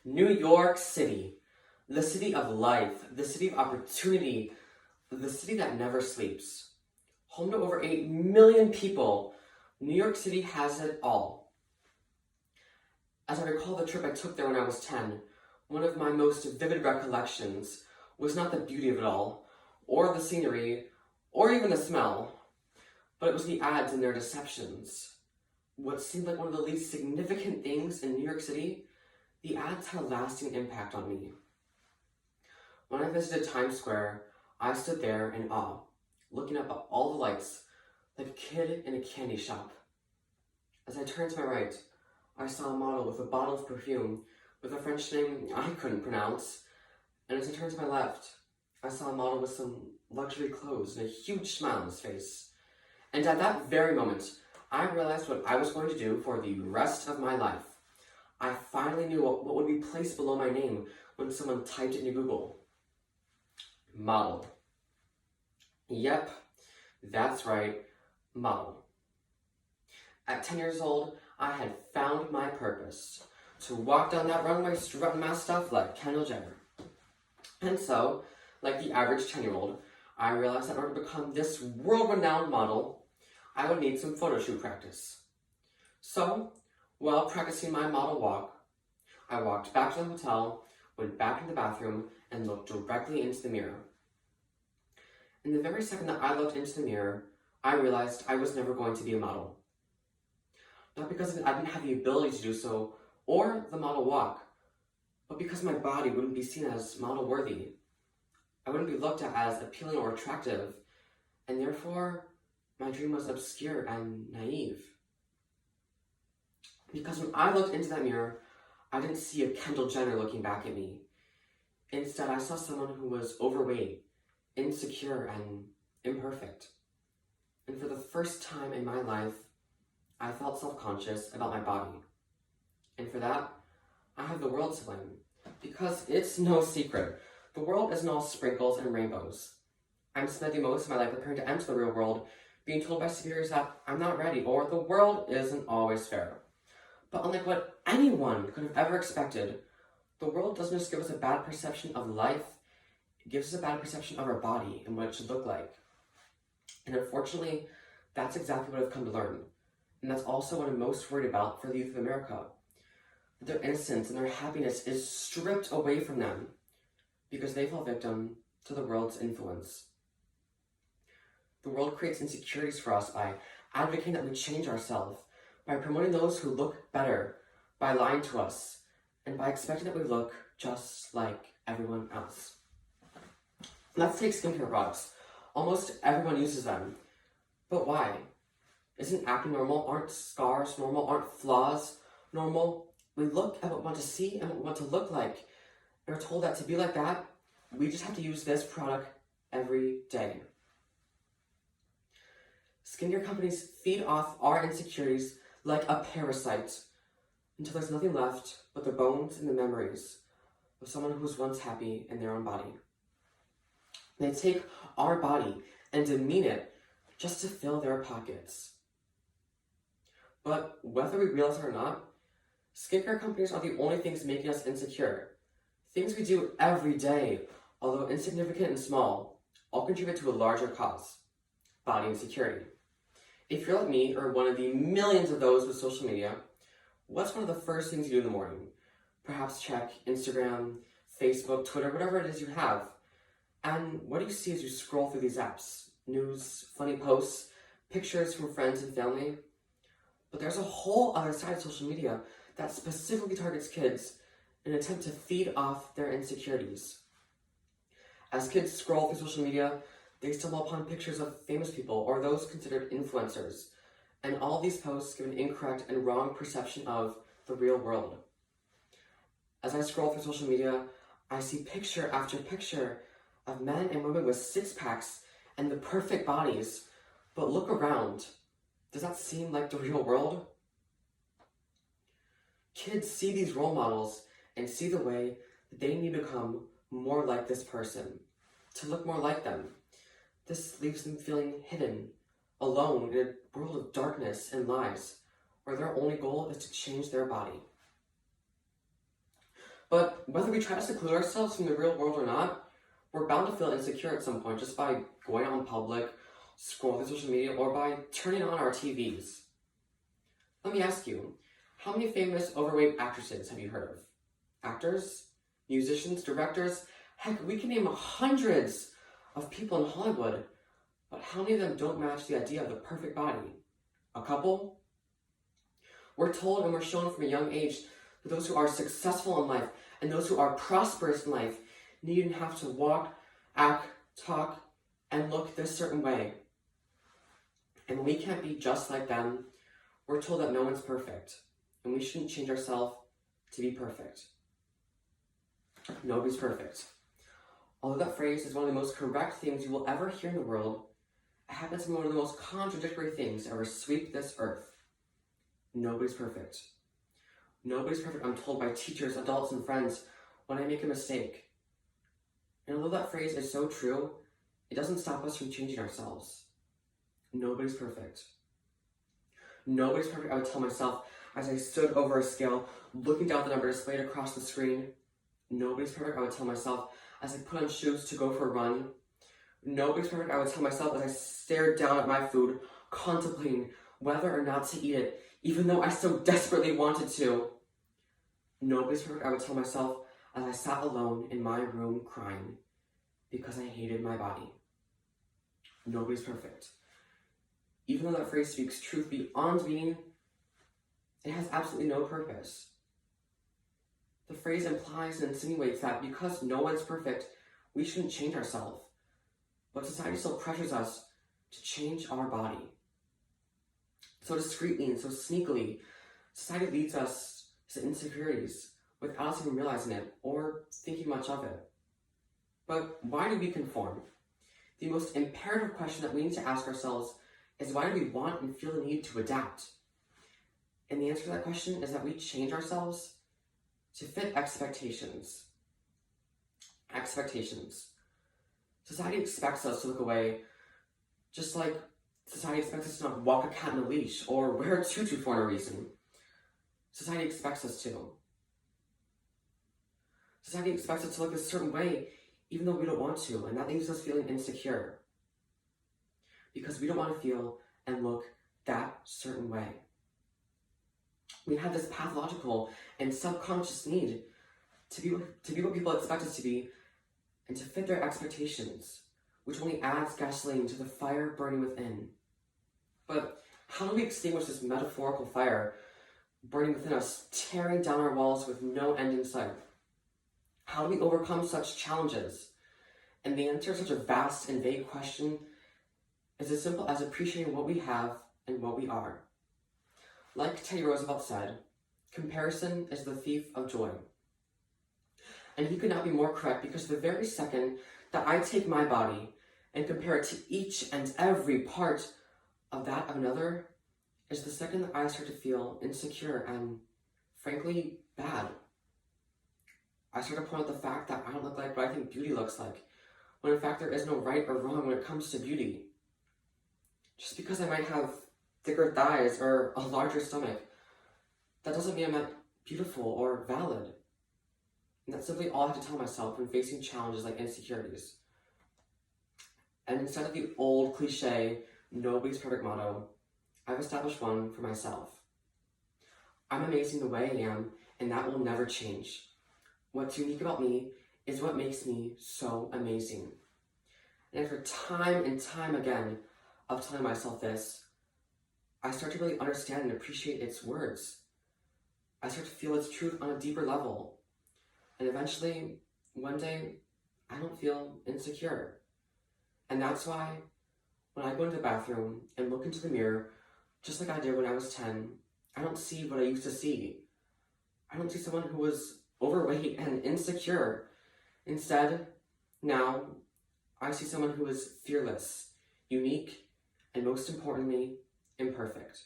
New York City, the city of life, the city of opportunity, the city that never sleeps. Home to over 8 million people, New York City has it all. As I recall the trip I took there when I was 10, one of my most vivid recollections was not the beauty of it all, or the scenery, or even the smell, but it was the ads and their deceptions. What seemed like one of the least significant things in New York City, the ads had a lasting impact on me. When I visited Times Square, I stood there in awe, looking up at all the lights, like a kid in a candy shop. As I turned to my right, I saw a model with a bottle of perfume with a French name I couldn't pronounce, and as I turned to my left, I saw a model with some luxury clothes and a huge smile on his face. And at that very moment, I realized what I was going to do for the rest of my life. I finally knew what would be placed below my name when someone typed it into Google. Model. Yep, that's right, model. At 10 years old, I had found my purpose, to walk down that runway strutting my stuff like Kendall Jenner. And so, like the average 10-year-old, I realized that in order to become this world-renowned model, I would need some photo shoot practice. So, while practicing my model walk, I walked back to the hotel, went back into the bathroom, and looked directly into the mirror. In the very second that I looked into the mirror, I realized I was never going to be a model. Not because I didn't have the ability to do so, or the model walk, but because my body wouldn't be seen as model-worthy. I wouldn't be looked at as appealing or attractive, and therefore, my dream was obscure and naive. Because when I looked into that mirror, I didn't see a Kendall Jenner looking back at me. Instead, I saw someone who was overweight, insecure, and imperfect. And for the first time in my life, I felt self-conscious about my body. And for that, I have the world to blame. Because it's no secret, the world isn't all sprinkles and rainbows. I'm spending most of my life preparing to enter the real world, being told by superiors that I'm not ready, or the world isn't always fair. But unlike what anyone could have ever expected, the world doesn't just give us a bad perception of life, it gives us a bad perception of our body and what it should look like. And unfortunately, that's exactly what I've come to learn. And that's also what I'm most worried about for the youth of America. That their innocence and their happiness is stripped away from them because they fall victim to the world's influence. The world creates insecurities for us by advocating that we change ourselves, by promoting those who look better, by lying to us, and by expecting that we look just like everyone else. Let's take skincare products. Almost everyone uses them. But why? Isn't acne normal? Aren't scars normal? Aren't flaws normal? We look at what we want to see and what we want to look like. And we're told that to be like that, we just have to use this product every day. Skincare companies feed off our insecurities like a parasite until there's nothing left but the bones and the memories of someone who was once happy in their own body. They take our body and demean it just to fill their pockets. But whether we realize it or not, skincare companies are the only things making us insecure. Things we do every day, although insignificant and small, all contribute to a larger cause: body insecurity. If you're like me, or one of the millions of those with social media, what's one of the first things you do in the morning? Perhaps check Instagram, Facebook, Twitter, whatever it is you have. And what do you see as you scroll through these apps? News, funny posts, pictures from friends and family. But there's a whole other side of social media that specifically targets kids in an attempt to feed off their insecurities. As kids scroll through social media, they stumble upon pictures of famous people or those considered influencers, and all these posts give an incorrect and wrong perception of the real world. As I scroll through social media, I see picture after picture of men and women with six-packs and the perfect bodies, but look around. Does that seem like the real world? Kids see these role models and see the way that they need to become more like this person, to look more like them. This leaves them feeling hidden, alone in a world of darkness and lies, where their only goal is to change their body. But whether we try to seclude ourselves from the real world or not, we're bound to feel insecure at some point just by going out in public, scrolling through social media, or by turning on our TVs. Let me ask you, how many famous overweight actresses have you heard of? Actors? Musicians? Directors? Heck, we can name hundreds of people in Hollywood, but how many of them don't match the idea of the perfect body? A couple? We're told and we're shown from a young age that those who are successful in life and those who are prosperous in life need and have to walk, act, talk, and look this certain way. And we can't be just like them. We're told that no one's perfect, and we shouldn't change ourselves to be perfect. Nobody's perfect. Although that phrase is one of the most correct things you will ever hear in the world, it happens to be one of the most contradictory things to ever sweep this earth. Nobody's perfect. Nobody's perfect, I'm told by teachers, adults, and friends when I make a mistake. And although that phrase is so true, it doesn't stop us from changing ourselves. Nobody's perfect. Nobody's perfect, I would tell myself as I stood over a scale, looking down at the number displayed across the screen. Nobody's perfect, I would tell myself as I put on shoes to go for a run. Nobody's perfect, I would tell myself as I stared down at my food, contemplating whether or not to eat it, even though I so desperately wanted to. Nobody's perfect, I would tell myself as I sat alone in my room crying because I hated my body. Nobody's perfect. Even though that phrase speaks truth beyond meaning, it has absolutely no purpose. The phrase implies and insinuates that because no one's perfect, we shouldn't change ourselves. But society still pressures us to change our body. So discreetly and so sneakily, society leads us to insecurities without us even realizing it or thinking much of it. But why do we conform? The most imperative question that we need to ask ourselves is, why do we want and feel the need to adapt? And the answer to that question is that we change ourselves to fit expectations. Expectations. Society expects us to look away, just like society expects us to not walk a cat in a leash or wear a tutu for no reason. Society expects us to. Society expects us to look a certain way even though we don't want to, and that leaves us feeling insecure. Because we don't want to feel and look that certain way. We have this pathological and subconscious need to be what people expect us to be and to fit their expectations, which only adds gasoline to the fire burning within. But how do we extinguish this metaphorical fire burning within us, tearing down our walls with no end in sight? How do we overcome such challenges? And the answer to such a vast and vague question is as simple as appreciating what we have and what we are. Like Teddy Roosevelt said, comparison is the thief of joy. And he could not be more correct, because the very second that I take my body and compare it to each and every part of that of another is the second that I start to feel insecure and, frankly, bad. I start to point out the fact that I don't look like what I think beauty looks like, when in fact there is no right or wrong when it comes to beauty. Just because I might have thicker thighs or a larger stomach, that doesn't mean I'm not beautiful or valid. And that's simply all I have to tell myself when facing challenges like insecurities. And instead of the old cliche, nobody's perfect motto, I've established one for myself. I'm amazing the way I am, and that will never change. What's unique about me is what makes me so amazing. And after time and time again of telling myself this, I start to really understand and appreciate its words. I start to feel its truth on a deeper level. And eventually, one day, I don't feel insecure. And that's why when I go into the bathroom and look into the mirror, just like I did when I was 10, I don't see what I used to see. I don't see someone who was overweight and insecure. Instead, now, I see someone who is fearless, unique, and most importantly, imperfect.